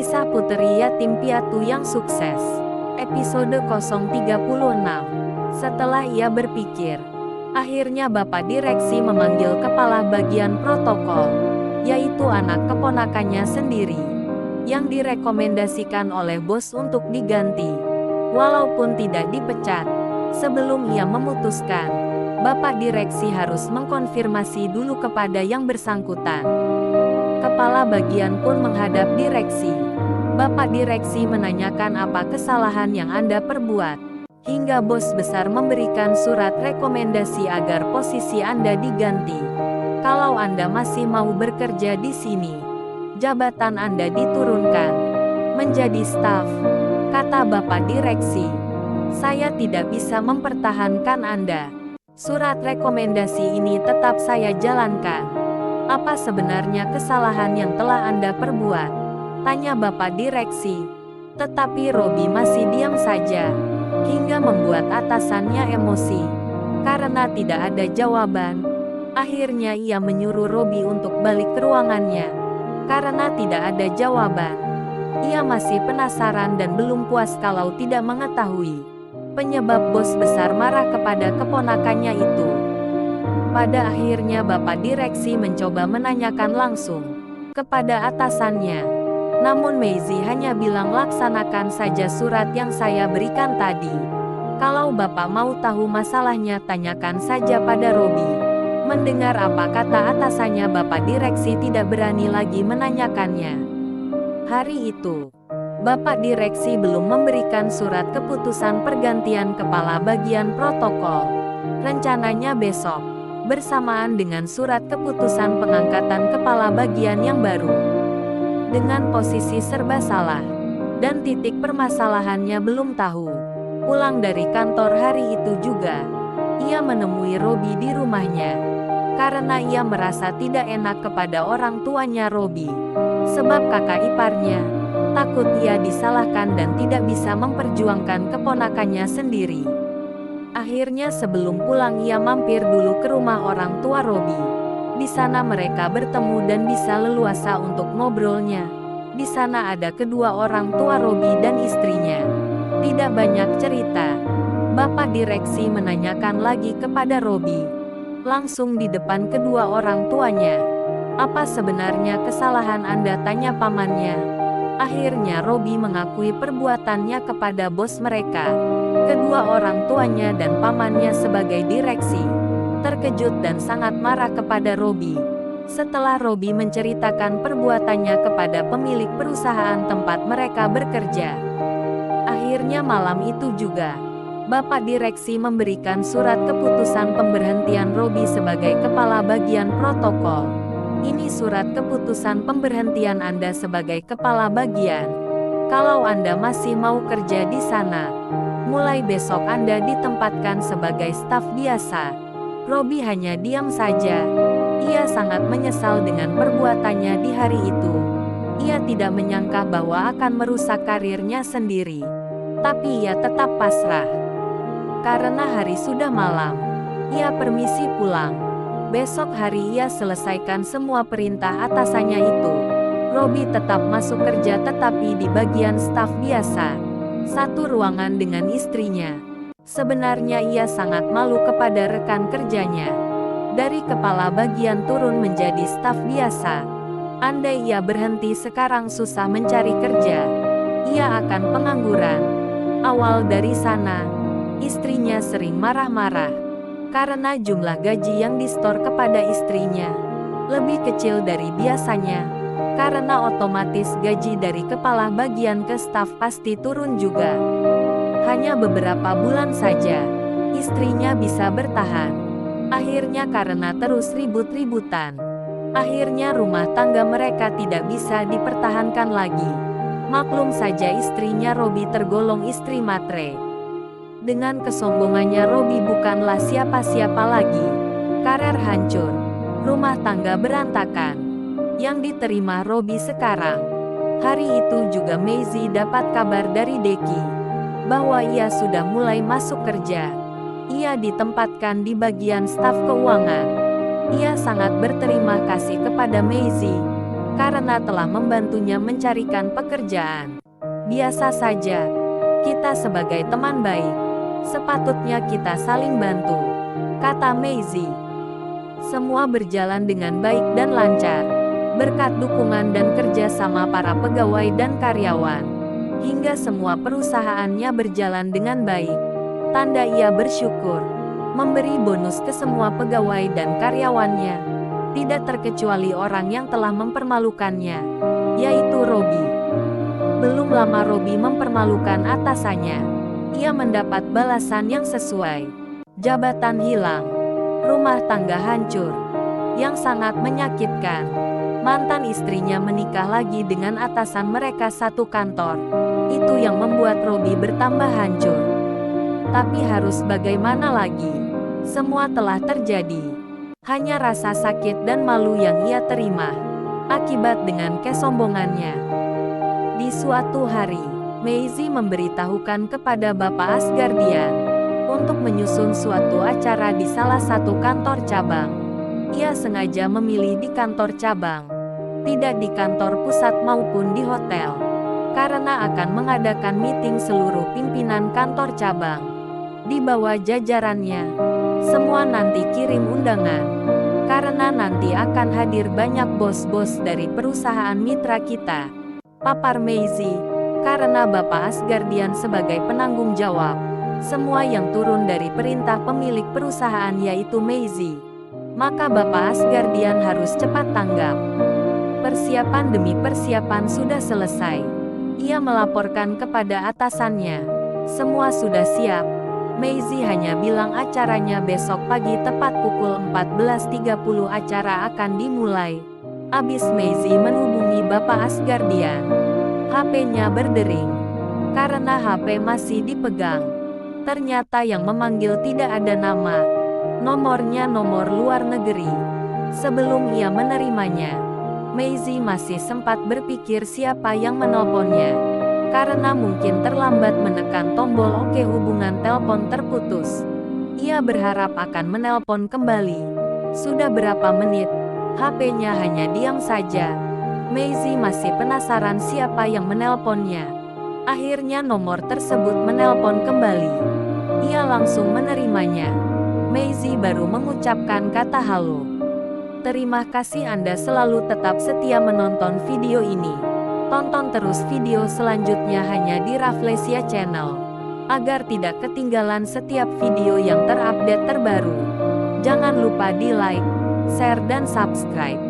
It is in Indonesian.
Kisah Puteri Yatim Piatu yang Sukses. Episode 036. Setelah ia berpikir, akhirnya Bapak Direksi memanggil kepala bagian protokol, yaitu anak keponakannya sendiri, yang direkomendasikan oleh bos untuk diganti, walaupun tidak dipecat. Sebelum ia memutuskan, Bapak Direksi harus mengkonfirmasi dulu kepada yang bersangkutan. Kepala bagian pun menghadap direksi. Bapak Direksi menanyakan apa kesalahan yang Anda perbuat, hingga bos besar memberikan surat rekomendasi agar posisi Anda diganti. Kalau Anda masih mau bekerja di sini, jabatan Anda diturunkan menjadi staf, kata Bapak Direksi. Saya tidak bisa mempertahankan Anda. Surat rekomendasi ini tetap saya jalankan. Apa sebenarnya kesalahan yang telah Anda perbuat? Tanya Bapak Direksi. Tetapi Robi masih diam saja, hingga membuat atasannya emosi. Karena tidak ada jawaban, akhirnya ia menyuruh Robi untuk balik ke ruangannya. Karena tidak ada jawaban, ia masih penasaran dan belum puas kalau tidak mengetahui penyebab bos besar marah kepada keponakannya itu. Pada akhirnya Bapak Direksi mencoba menanyakan langsung kepada atasannya. Namun Meizi hanya bilang laksanakan saja surat yang saya berikan tadi. Kalau Bapak mau tahu masalahnya tanyakan saja pada Robi. Mendengar apa kata atasannya, Bapak Direksi tidak berani lagi menanyakannya. Hari itu, Bapak Direksi belum memberikan surat keputusan pergantian kepala bagian protokol. Rencananya besok, bersamaan dengan surat keputusan pengangkatan kepala bagian yang baru. Dengan posisi serba salah, dan titik permasalahannya belum tahu. Pulang dari kantor hari itu juga, ia menemui Robi di rumahnya. Karena ia merasa tidak enak kepada orang tuanya Robi. Sebab kakak iparnya, takut ia disalahkan dan tidak bisa memperjuangkan keponakannya sendiri. Akhirnya sebelum pulang ia mampir dulu ke rumah orang tua Robi. Di sana mereka bertemu dan bisa leluasa untuk ngobrolnya. Di sana ada kedua orang tua Robi dan istrinya. Tidak banyak cerita. Bapak Direksi menanyakan lagi kepada Robi, langsung di depan kedua orang tuanya. Apa sebenarnya kesalahan Anda? Tanya pamannya. Akhirnya Robi mengakui perbuatannya kepada bos mereka. Kedua orang tuanya dan pamannya sebagai direksi terkejut dan sangat marah kepada Robi. Setelah Robi menceritakan perbuatannya kepada pemilik perusahaan tempat mereka bekerja. Akhirnya malam itu juga, Bapak Direksi memberikan surat keputusan pemberhentian Robi sebagai kepala bagian protokol. Ini surat keputusan pemberhentian Anda sebagai kepala bagian. Kalau Anda masih mau kerja di sana, mulai besok Anda ditempatkan sebagai staf biasa. Robi hanya diam saja. Ia sangat menyesal dengan perbuatannya di hari itu. Ia tidak menyangka bahwa akan merusak karirnya sendiri. Tapi ia tetap pasrah. Karena hari sudah malam, ia permisi pulang. Besok hari ia selesaikan semua perintah atasannya itu. Robi tetap masuk kerja tetapi di bagian staf biasa. Satu ruangan dengan istrinya. Sebenarnya ia sangat malu kepada rekan kerjanya. Dari kepala bagian turun menjadi staf biasa. Andai ia berhenti sekarang susah mencari kerja. Ia akan pengangguran. Awal dari sana, istrinya sering marah-marah. Karena jumlah gaji yang disetor kepada istrinya lebih kecil dari biasanya. Karena otomatis gaji dari kepala bagian ke staf pasti turun juga. Hanya beberapa bulan saja, istrinya bisa bertahan. Akhirnya karena terus ribut-ributan, akhirnya rumah tangga mereka tidak bisa dipertahankan lagi. Maklum saja istrinya Robi tergolong istri matre. Dengan kesombongannya Robi bukanlah siapa-siapa lagi. Karir hancur, rumah tangga berantakan. Yang diterima Robi sekarang. Hari itu juga Meizi dapat kabar dari Deki bahwa ia sudah mulai masuk kerja. Ia ditempatkan di bagian staf keuangan. Ia sangat berterima kasih kepada Meizi karena telah membantunya mencarikan pekerjaan. Biasa saja, kita sebagai teman baik, sepatutnya kita saling bantu, kata Maisie. Semua berjalan dengan baik dan lancar, berkat dukungan dan kerjasama para pegawai dan karyawan, hingga semua perusahaannya berjalan dengan baik. Tanda ia bersyukur, memberi bonus ke semua pegawai dan karyawannya, tidak terkecuali orang yang telah mempermalukannya, yaitu Robbie. Belum lama Robbie mempermalukan atasannya. Ia mendapat balasan yang sesuai. Jabatan hilang, rumah tangga hancur, yang sangat menyakitkan. Mantan istrinya menikah lagi dengan atasan mereka satu kantor. Itu yang membuat Robbie bertambah hancur. Tapi harus bagaimana lagi? Semua telah terjadi. Hanya rasa sakit dan malu yang ia terima akibat dengan kesombongannya. Di suatu hari, Maisie memberitahukan kepada Bapak Asgardian untuk menyusun suatu acara di salah satu kantor cabang. Ia sengaja memilih di kantor cabang, tidak di kantor pusat maupun di hotel, karena akan mengadakan meeting seluruh pimpinan kantor cabang di bawah jajarannya. Semua nanti kirim undangan, karena nanti akan hadir banyak bos-bos dari perusahaan mitra kita, papar Maisie, karena Bapak Asgardian sebagai penanggung jawab semua yang turun dari perintah pemilik perusahaan yaitu Maisie. Maka Bapak Asgardian harus cepat tanggap. Persiapan demi persiapan sudah selesai. Ia melaporkan kepada atasannya. Semua sudah siap. Maisie hanya bilang acaranya besok pagi tepat pukul 14.30 acara akan dimulai. Abis Maisie menghubungi Bapak Asgardian. HP-nya berdering, karena HP masih dipegang. Ternyata yang memanggil tidak ada nama. Nomornya nomor luar negeri. Sebelum ia menerimanya, Maisie masih sempat berpikir siapa yang menelponnya. Karena mungkin terlambat menekan tombol oke hubungan telepon terputus. Ia berharap akan menelpon kembali. Sudah berapa menit? HP-nya hanya diam saja. Maisie masih penasaran siapa yang menelponnya. Akhirnya nomor tersebut menelpon kembali. Ia langsung menerimanya. Maisie baru mengucapkan kata halo. Terima kasih Anda selalu tetap setia menonton video ini. Tonton terus video selanjutnya hanya di Rafflesia Channel, agar tidak ketinggalan setiap video yang terupdate terbaru. Jangan lupa di like, share dan subscribe.